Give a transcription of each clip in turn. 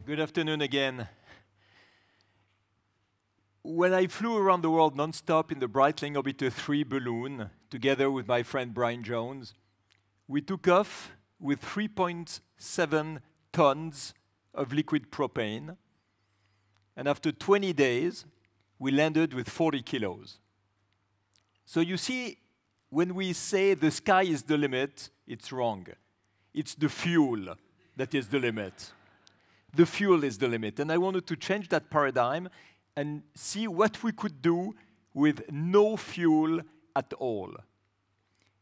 Good afternoon again. When I flew around the world non-stop in the Breitling Orbiter 3 balloon, together with my friend Brian Jones, we took off with 3.7 tons of liquid propane. And after 20 days, we landed with 40 kilos. So you see, when we say the sky is the limit, it's wrong. It's the fuel that is the limit. The fuel is the limit. And I wanted to change that paradigm and see what we could do with no fuel at all.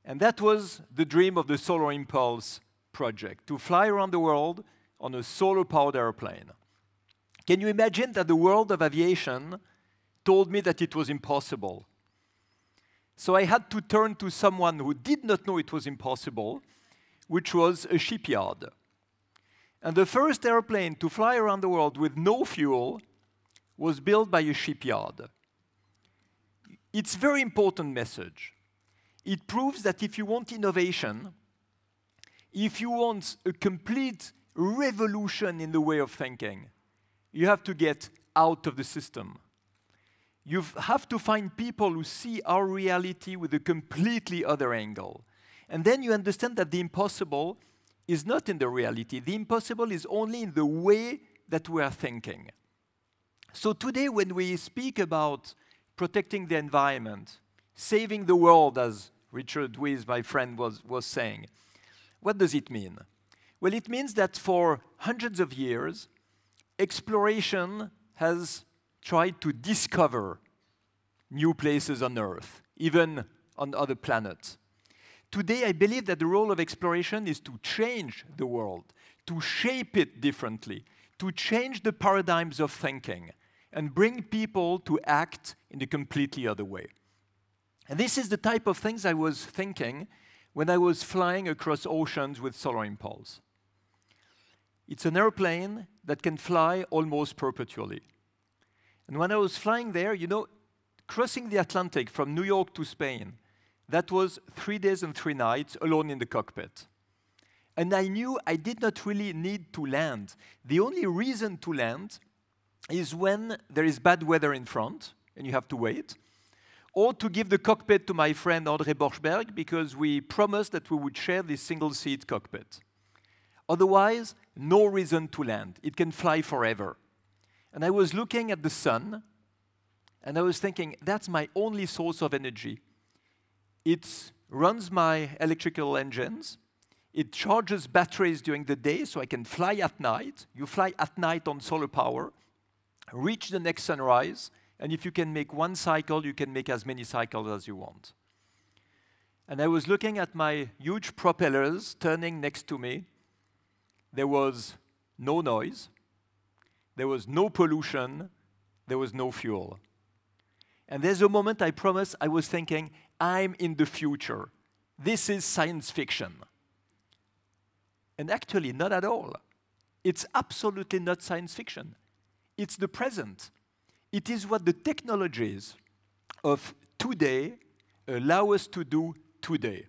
And that was the dream of the Solar Impulse project, to fly around the world on a solar-powered airplane. Can you imagine that the world of aviation told me that it was impossible? So I had to turn to someone who did not know it was impossible, which was a shipyard. And the first airplane to fly around the world with no fuel was built by a shipyard. It's a very important message. It proves that if you want innovation, if you want a complete revolution in the way of thinking, you have to get out of the system. You have to find people who see our reality with a completely other angle. And then you understand that the impossible is not in the reality. The impossible is only in the way that we are thinking. So today, when we speak about protecting the environment, saving the world, as Richard Weiss, my friend, was saying, what does it mean? Well, it means that for hundreds of years, exploration has tried to discover new places on Earth, even on other planets. Today, I believe that the role of exploration is to change the world, to shape it differently, to change the paradigms of thinking, and bring people to act in a completely other way. And this is the type of things I was thinking when I was flying across oceans with Solar Impulse. It's an airplane that can fly almost perpetually. And when I was flying there, you know, crossing the Atlantic from New York to Spain, that was 3 days and 3 nights alone in the cockpit. And I knew I did not really need to land. The only reason to land is when there is bad weather in front, and you have to wait, or to give the cockpit to my friend André Borschberg, because we promised that we would share this single-seat cockpit. Otherwise, no reason to land. It can fly forever. And I was looking at the sun, and I was thinking, that's my only source of energy. It runs my electrical engines. It charges batteries during the day, so I can fly at night. You fly at night on solar power, reach the next sunrise, and if you can make one cycle, you can make as many cycles as you want. And I was looking at my huge propellers turning next to me. There was no noise. There was no pollution. There was no fuel. And there's a moment, I promise, I was thinking, I'm in the future. This is science fiction. And actually, not at all. It's absolutely not science fiction. It's the present. It is what the technologies of today allow us to do today.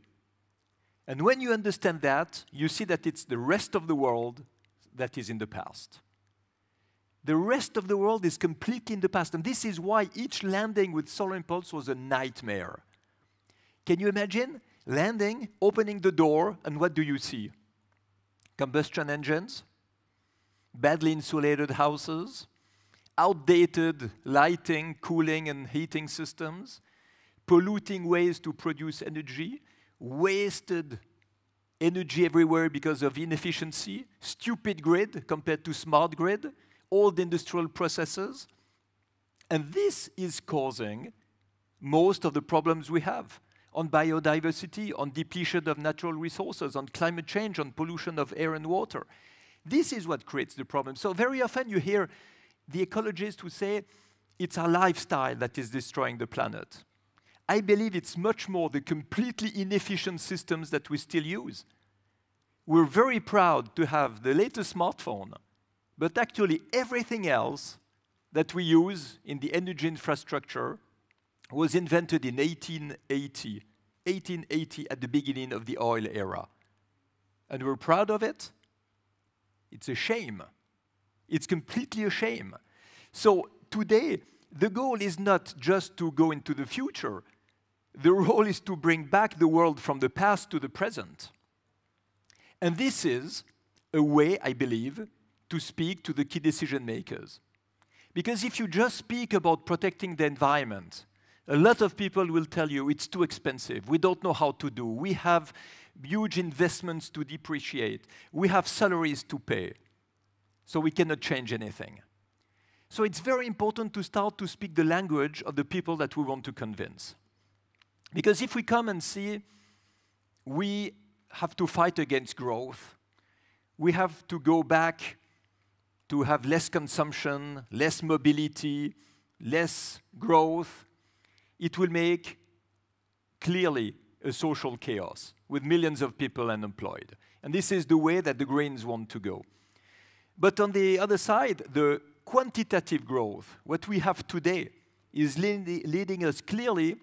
And when you understand that, you see that it's the rest of the world that is in the past. The rest of the world is completely in the past. And this is why each landing with Solar Impulse was a nightmare. Can you imagine landing, opening the door, and what do you see? Combustion engines, badly insulated houses, outdated lighting, cooling, and heating systems, polluting ways to produce energy, wasted energy everywhere because of inefficiency, stupid grid compared to smart grid, old industrial processes. And this is causing most of the problems we have on biodiversity, on depletion of natural resources, on climate change, on pollution of air and water. This is what creates the problem. So very often you hear the ecologists who say it's our lifestyle that is destroying the planet. I believe it's much more the completely inefficient systems that we still use. We're very proud to have the latest smartphone, but actually everything else that we use in the energy infrastructure was invented in 1880. 1880 at the beginning of the oil era. And we're proud of it. It's a shame. It's completely a shame. So today, the goal is not just to go into the future. The role is to bring back the world from the past to the present. And this is a way, I believe, to speak to the key decision makers. Because if you just speak about protecting the environment, a lot of people will tell you it's too expensive, we don't know how to do, we have huge investments to depreciate, we have salaries to pay, so we cannot change anything. So it's very important to start to speak the language of the people that we want to convince. Because if we come and see we have to fight against growth, we have to go back to have less consumption, less mobility, less growth, it will make clearly a social chaos with millions of people unemployed. And this is the way that the Greens want to go. But on the other side, the quantitative growth, what we have today, is leading us clearly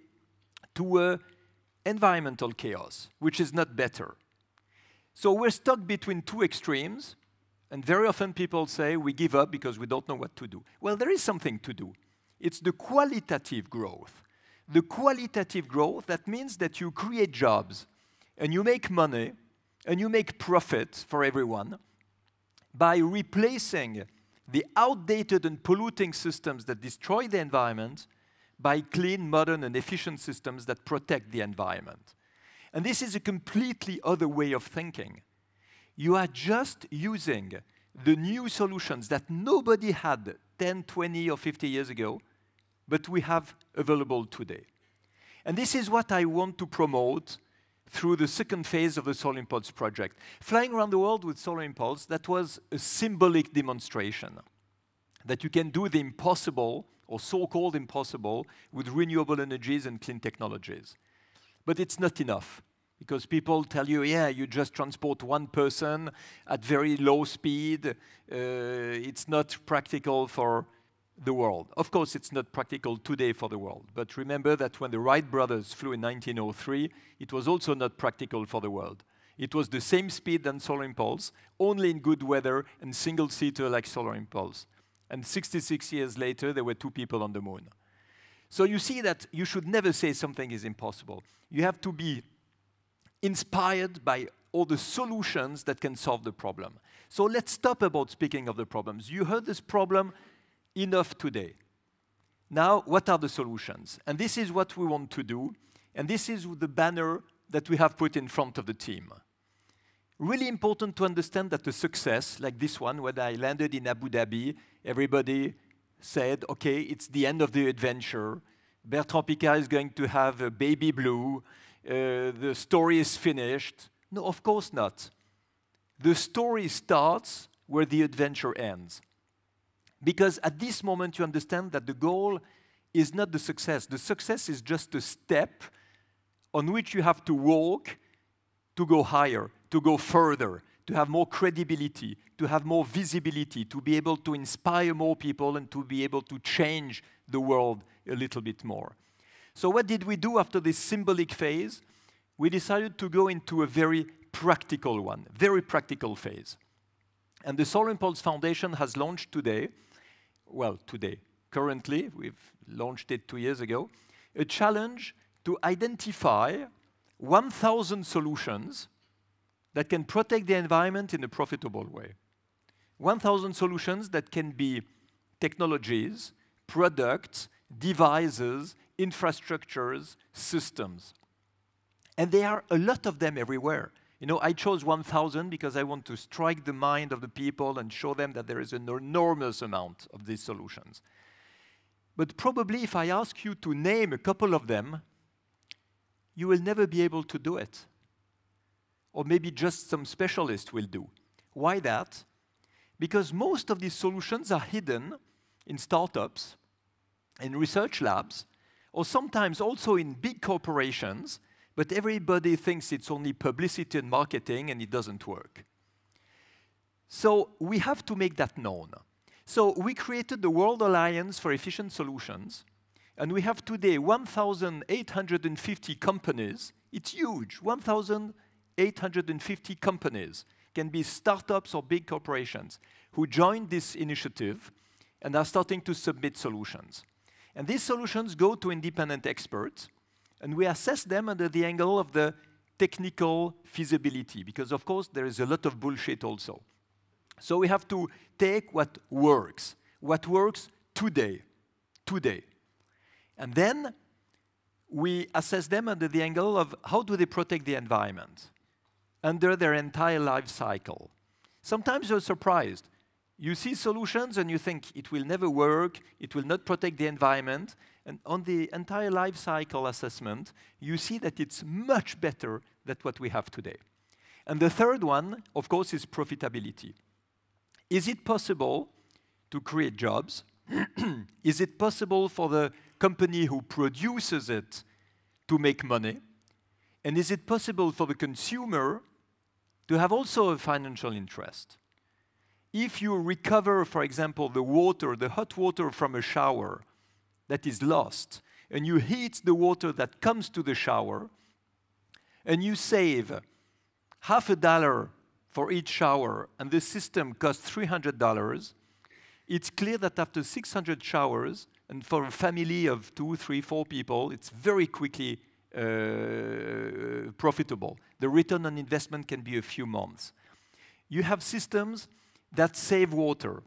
to an environmental chaos, which is not better. So we're stuck between two extremes, and very often people say we give up because we don't know what to do. Well, there is something to do. It's the qualitative growth. The qualitative growth, that means that you create jobs, and you make money, and you make profit for everyone by replacing the outdated and polluting systems that destroy the environment by clean, modern, and efficient systems that protect the environment. And this is a completely other way of thinking. You are just using the new solutions that nobody had 10, 20, or 50 years ago, but we have available today. And this is what I want to promote through the second phase of the Solar Impulse project. Flying around the world with Solar Impulse, that was a symbolic demonstration that you can do the impossible, or so-called impossible, with renewable energies and clean technologies. But it's not enough, because people tell you, yeah, you just transport one person at very low speed. It's not practical for the world. Of course, it's not practical today for the world. But remember that when the Wright brothers flew in 1903, it was also not practical for the world. It was the same speed than Solar Impulse, only in good weather and single-seater like Solar Impulse. And 66 years later, there were 2 people on the moon. So you see that you should never say something is impossible. You have to be inspired by all the solutions that can solve the problem. So let's stop about speaking of the problems. You heard this problem enough today. Now, what are the solutions? And this is what we want to do. And this is the banner that we have put in front of the team. Really important to understand that a success like this one, when I landed in Abu Dhabi, everybody said, okay, it's the end of the adventure. Bertrand Piccard is going to have a baby blue. The story is finished. No, of course not. The story starts where the adventure ends. Because at this moment, you understand that the goal is not the success. The success is just a step on which you have to walk to go higher, to go further, to have more credibility, to have more visibility, to be able to inspire more people and to be able to change the world a little bit more. So what did we do after this symbolic phase? We decided to go into a very practical one, very practical phase. And the Solar Impulse Foundation has launched today, currently, we've launched it 2 years ago, a challenge to identify 1,000 solutions that can protect the environment in a profitable way. 1,000 solutions that can be technologies, products, devices, infrastructures, systems. And there are a lot of them everywhere. You know, I chose 1,000 because I want to strike the mind of the people and show them that there is an enormous amount of these solutions. But probably if I ask you to name a couple of them, you will never be able to do it. Or maybe just some specialist will do. Why that? Because most of these solutions are hidden in startups, in research labs, or sometimes also in big corporations, but everybody thinks it's only publicity and marketing and it doesn't work. So we have to make that known. So we created the World Alliance for Efficient Solutions, and we have today 1,850 companies. It's huge, 1,850 companies can be startups or big corporations who joined this initiative and are starting to submit solutions. And these solutions go to independent experts, and we assess them under the angle of the technical feasibility, because of course there is a lot of bullshit also. So we have to take what works today. And then we assess them under the angle of how do they protect the environment under their entire life cycle. Sometimes you're surprised. You see solutions and you think it will never work, it will not protect the environment, and on the entire life cycle assessment, you see that it's much better than what we have today. And the third one, of course, is profitability. Is it possible to create jobs? Is it possible for the company who produces it to make money? And is it possible for the consumer to have also a financial interest? If you recover, for example, the water, the hot water from a shower that is lost, and you heat the water that comes to the shower, and you save $50 for each shower, and the system costs $300, it's clear that after 600 showers, and for a family of 2, 3, 4 people, it's very quickly profitable. The return on investment can be a few months. You have systems that save water,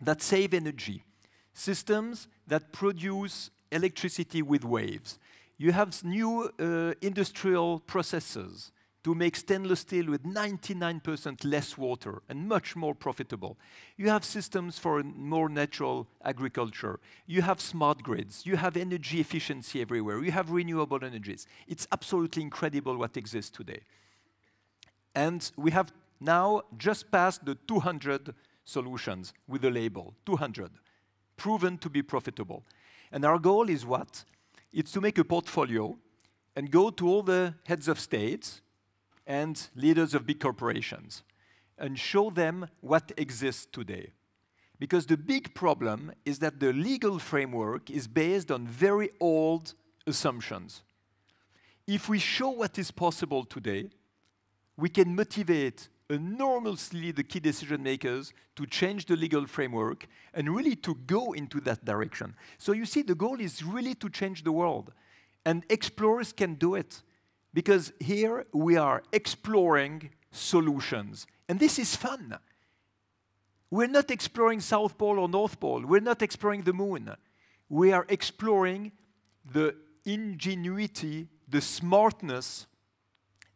that save energy, systems that produce electricity with waves. You have new industrial processes to make stainless steel with 99% less water and much more profitable. You have systems for more natural agriculture. You have smart grids. You have energy efficiency everywhere. You have renewable energies. It's absolutely incredible what exists today. And we have now just passed the 200 solutions with a label, 200, proven to be profitable. And our goal is what? It's to make a portfolio and go to all the heads of states and leaders of big corporations and show them what exists today. Because the big problem is that the legal framework is based on very old assumptions. If we show what is possible today, we can motivate enormously the key decision makers to change the legal framework and really to go into that direction. So you see, the goal is really to change the world. And explorers can do it. Because here we are exploring solutions. And this is fun. We're not exploring South Pole or North Pole. We're not exploring the moon. We are exploring the ingenuity, the smartness,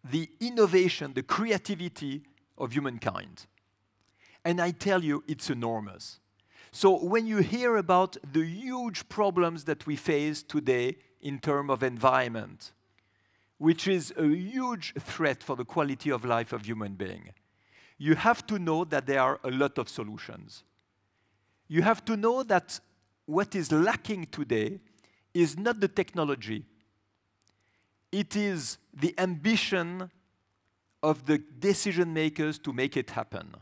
the innovation, the creativity of humankind. And I tell you, it's enormous. So when you hear about the huge problems that we face today in terms of environment, which is a huge threat for the quality of life of human beings, you have to know that there are a lot of solutions. You have to know that what is lacking today is not the technology. It is the ambition of the decision makers to make it happen.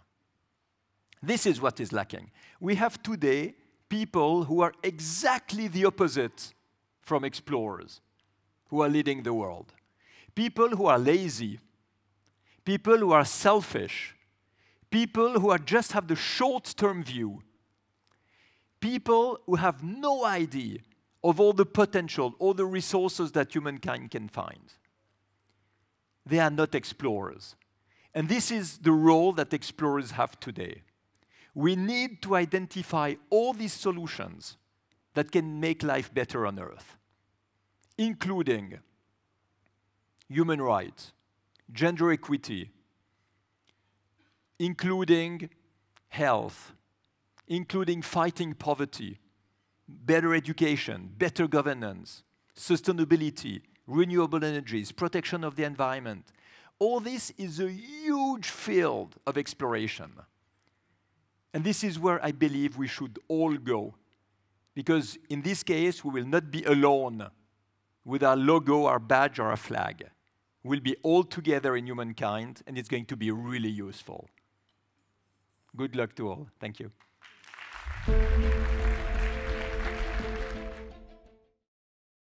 This is what is lacking. We have today people who are exactly the opposite from explorers, who are leading the world. People who are lazy, people who are selfish, people who just have the short-term view, people who have no idea of all the potential, all the resources that humankind can find. They are not explorers. And this is the role that explorers have today. We need to identify all these solutions that can make life better on Earth, including human rights, gender equity, including health, including fighting poverty, better education, better governance, sustainability, renewable energies, protection of the environment. All this is a huge field of exploration. And this is where I believe we should all go. Because in this case, we will not be alone with our logo, our badge, or our flag. We'll be all together in humankind, and it's going to be really useful. Good luck to all. Thank you.